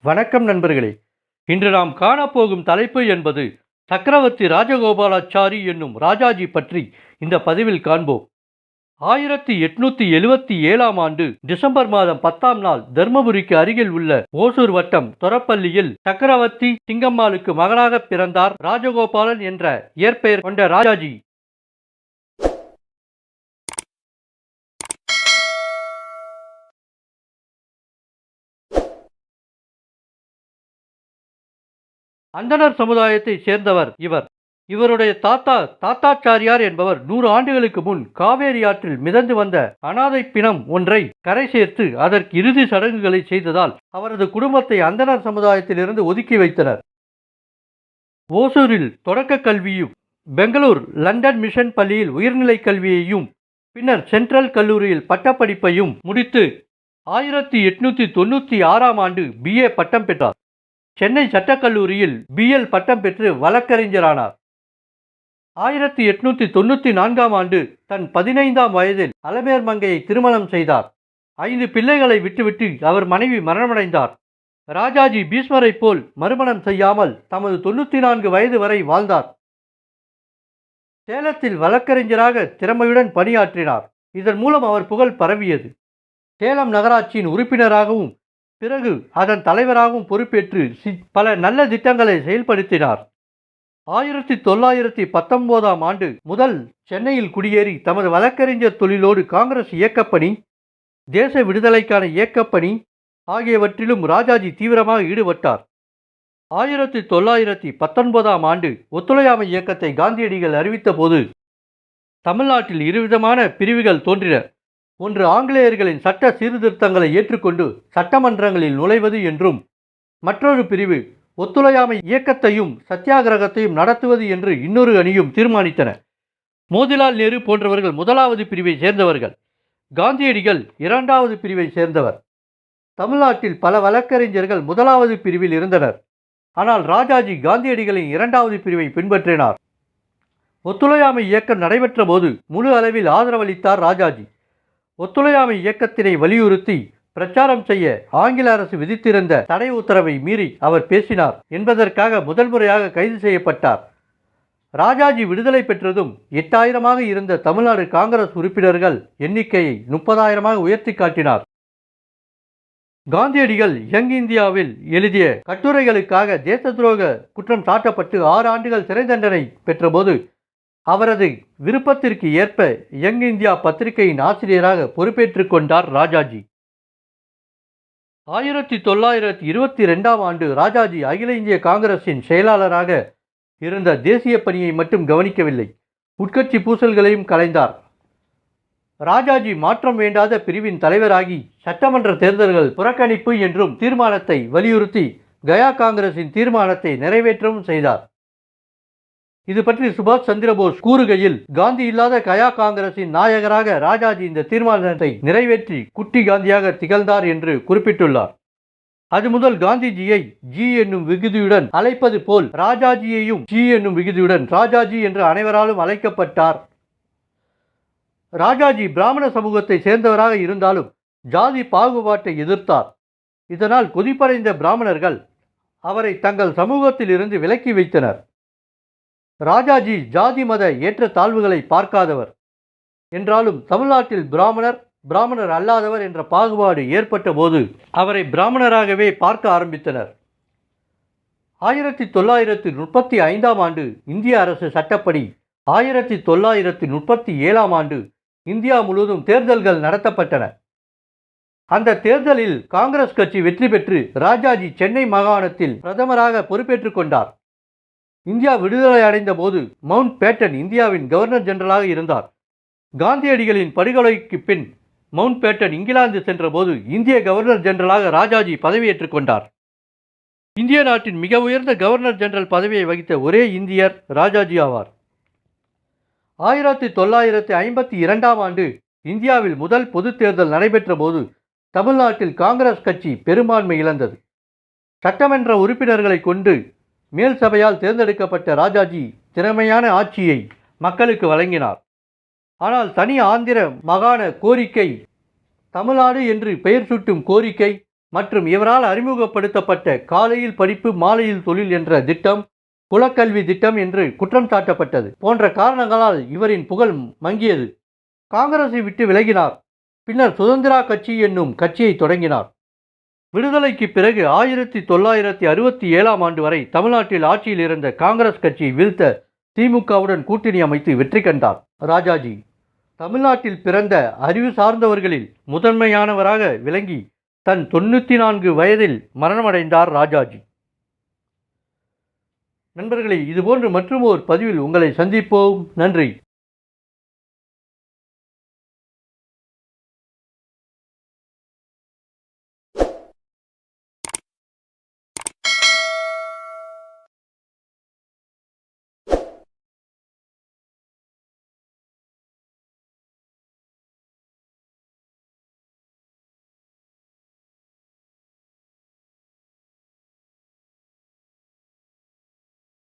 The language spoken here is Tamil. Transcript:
வணக்கம் நண்பர்களே. இன்று நாம் காணப்போகும் தலைப்பு என்பது சக்கரவர்த்தி ராஜகோபாலாச்சாரி என்னும் ராஜாஜி பற்றி இந்த பதிவில் காண்போம். 1877ஆம் ஆண்டு டிசம்பர் மாதம் 10ஆம் நாள் தர்மபுரிக்கு அருகில் உள்ள ஓசூர் வட்டம் தொரப்பள்ளியில் சக்கரவர்த்தி சிங்கம்மாளுக்கு மகனாக பிறந்தார் ராஜகோபாலன் என்ற இயற்பெயர் கொண்ட ராஜாஜி. அந்தணர் சமுதாயத்தை சேர்ந்தவர் இவர். இவருடைய தாத்தாச்சாரியார் என்பவர் 100 ஆண்டுகளுக்கு முன் காவேரி ஆற்றில் மிதந்து வந்த அனாதை பிணம் ஒன்றை கரை சேர்த்து அதற்கு இறுதி சடங்குகளை செய்ததால் அவரது குடும்பத்தை அந்தணர் சமுதாயத்திலிருந்து ஒதுக்கி வைத்தனர். ஓசூரில் தொடக்க கல்வியும், பெங்களூர் லண்டன் மிஷன் பள்ளியில் உயர்நிலை கல்வியையும், பின்னர் சென்ட்ரல் கல்லூரியில் பட்டப்படிப்பையும் முடித்து 1896ஆம் ஆண்டு BA பட்டம் பெற்றார். சென்னை சட்டக்கல்லூரியில் BL பட்டம் பெற்று வழக்கறிஞரானார். 1894ஆம் ஆண்டு தன் 15ஆம் வயதில் அலமேர் மங்கையை திருமணம் செய்தார். 5 பிள்ளைகளை விட்டுவிட்டு அவர் மனைவி மரணமடைந்தார். ராஜாஜி பீஷ்மரை போல் மறுமணம் செய்யாமல் தமது 94 வயது வரை வாழ்ந்தார். சேலத்தில் வழக்கறிஞராக திறமையுடன் பணியாற்றினார். இதன் மூலம் அவர் புகழ் பரவியது. சேலம் நகராட்சியின் உறுப்பினராகவும் பிறகு அதன் தலைவராகவும் பொறுப்பேற்று பல நல்ல திட்டங்களை செயல்படுத்தினார். 1919ஆம் ஆண்டு முதல் சென்னையில் குடியேறி தமது வழக்கறிஞர் தொழிலோடு காங்கிரஸ் இயக்கப்பணி, தேச விடுதலைக்கான இயக்கப்பணி ஆகியவற்றிலும் ராஜாஜி தீவிரமாக ஈடுபட்டார். 1919ஆம் ஆண்டு ஒத்துழையாமை இயக்கத்தை காந்தியடிகள் அறிவித்த போது தமிழ்நாட்டில் இருவிதமான பிரிவுகள் தோன்றின. ஒன்று ஆங்கிலேயர்களின் சட்ட சீர்திருத்தங்களை ஏற்றுக்கொண்டு சட்டமன்றங்களில் நுழைவது என்றும், மற்றொரு பிரிவு ஒத்துழையாமை இயக்கத்தையும் சத்தியாகிரகத்தையும் நடத்துவது என்று இன்னொரு அணியும் தீர்மானித்தன. மோதிலால் நேரு போன்றவர்கள் 1வது பிரிவை சேர்ந்தவர்கள். காந்தியடிகள் 2வது பிரிவை சேர்ந்தவர். தமிழ்நாட்டில் பல வழக்கறிஞர்கள் 1வது பிரிவில் இருந்தனர். ஆனால் ராஜாஜி காந்தியடிகளின் 2வது பிரிவை பின்பற்றினார். ஒத்துழையாமை இயக்கம் நடைபெற்ற போது முழு அளவில் ஆதரவளித்தார் ராஜாஜி. ஒத்துழையாமை இயக்கத்தினை வலியுறுத்தி பிரச்சாரம் செய்ய ஆங்கில அரசு விதித்திருந்த தடை உத்தரவை மீறி அவர் பேசினார் என்பதற்காக முதல் முறையாக கைது செய்யப்பட்டார். ராஜாஜி விடுதலை பெற்றதும் 8000ஆக இருந்த தமிழ்நாடு காங்கிரஸ் உறுப்பினர்கள் எண்ணிக்கையை 30,000ஆக உயர்த்தி காட்டினார். காந்தியடிகள் யங் இந்தியாவில் எழுதிய கட்டுரைகளுக்காக தேச துரோக குற்றம் சாட்டப்பட்டு 6 ஆண்டுகள் சிறை தண்டனை பெற்றபோது அவரது விருப்பத்திற்கு ஏற்ப யங் இந்தியா பத்திரிகையின் ஆசிரியராக பொறுப்பேற்றுக் கொண்டார் ராஜாஜி. 1922ஆம் ஆண்டு ராஜாஜி அகில இந்திய காங்கிரசின் செயலாளராக இருந்த தேசிய பணியை மட்டும் கவனிக்கவில்லை, உட்கட்சி பூசல்களையும் கலைந்தார். ராஜாஜி மாற்றம் வேண்டாத பிரிவின் தலைவராகி சட்டமன்ற தேர்தல்கள் புறக்கணிப்பு என்றும் தீர்மானத்தை வலியுறுத்தி கயா காங்கிரசின் தீர்மானத்தை நிறைவேற்றவும் செய்தார். இது பற்றி சுபாஷ் சந்திரபோஸ் கூறுகையில், காந்தி இல்லாத கயா காங்கிரசின் நாயகராக ராஜாஜி இந்த தீர்மானத்தை நிறைவேற்றி குட்டி காந்தியாக திகழ்ந்தார் என்று குறிப்பிட்டுள்ளார். அது முதல் காந்திஜியை ஜி என்னும் விகுதியுடன் அழைப்பது போல் ராஜாஜியையும் ஜி என்னும் விகுதியுடன் ராஜாஜி என்று அனைவராலும் அழைக்கப்பட்டார். ராஜாஜி பிராமண சமூகத்தை சேர்ந்தவராக இருந்தாலும் ஜாதி பாகுபாட்டை எதிர்த்தார். இதனால் கொதிப்படைந்த பிராமணர்கள் அவரை தங்கள் சமூகத்தில் இருந்து விலக்கி வைத்தனர். ராஜாஜி ஜாதி மத ஏற்ற தாழ்வுகளை பார்க்காதவர் என்றாலும் தமிழ்நாட்டில் பிராமணர் அல்லாதவர் என்ற பாகுபாடு ஏற்பட்ட போது அவரை பிராமணராகவே பார்க்க ஆரம்பித்தனர். 1935ஆம் ஆண்டு இந்திய அரசு சட்டப்படி 1937ஆம் ஆண்டு இந்தியா முழுவதும் தேர்தல்கள் நடத்தப்பட்டன. அந்த தேர்தலில் காங்கிரஸ் கட்சி வெற்றி பெற்று ராஜாஜி சென்னை மாகாணத்தில் பிரதமராக பொறுப்பேற்றுக் கொண்டார். இந்தியா விடுதலை அடைந்த போது மவுண்ட் பேட்டன் இந்தியாவின் கவர்னர் ஜெனரலாக இருந்தார். காந்தியடிகளின் படுகொலைக்கு பின் மவுண்ட் பேட்டன் இங்கிலாந்து சென்றபோது இந்திய கவர்னர் ஜெனரலாக ராஜாஜி பதவியேற்றுக் கொண்டார். இந்திய நாட்டின் மிக உயர்ந்த கவர்னர் ஜெனரல் பதவியை வகித்த ஒரே இந்தியர் ராஜாஜி ஆவார். 1952ஆம் ஆண்டு இந்தியாவில் முதல் பொது தேர்தல் நடைபெற்ற போது தமிழ்நாட்டில் காங்கிரஸ் கட்சி பெரும்பான்மை இழந்தது. சட்டமன்ற உறுப்பினர்களை கொண்டு மேல் சபையால் தேர்ந்தெடுக்கப்பட்ட ராஜாஜி திறமையான ஆட்சியை மக்களுக்கு வழங்கினார். ஆனால் தனி ஆந்திர மாகாண கோரிக்கை, தமிழ்நாடு என்று பெயர் சூட்டும் கோரிக்கை மற்றும் இவரால் அறிமுகப்படுத்தப்பட்ட காலையில் படிப்பு மாலையில் தொழில் என்ற திட்டம் குலக்கல்வி திட்டம் என்று குற்றம் சாட்டப்பட்டது போன்ற காரணங்களால் இவரின் புகழ் மங்கியது. காங்கிரஸை விட்டு விலகினார். பின்னர் சுதந்திரா கட்சி என்னும் கட்சியை தொடங்கினார். விடுதலைக்கு பிறகு 1967ஆம் ஆண்டு வரை தமிழ்நாட்டில் ஆட்சியில் இருந்த காங்கிரஸ் கட்சியை வீழ்த்த திமுகவுடன் கூட்டணி அமைத்து வெற்றி கண்டார் ராஜாஜி. தமிழ்நாட்டில் பிறந்த அறிவு சார்ந்தவர்களில் முதன்மையானவராக விளங்கி தன் 94 வயதில் மரணமடைந்தார் ராஜாஜி. நண்பர்களே, இதுபோன்று மற்றும் ஒரு பதிவில் உங்களை சந்திப்போம். நன்றி.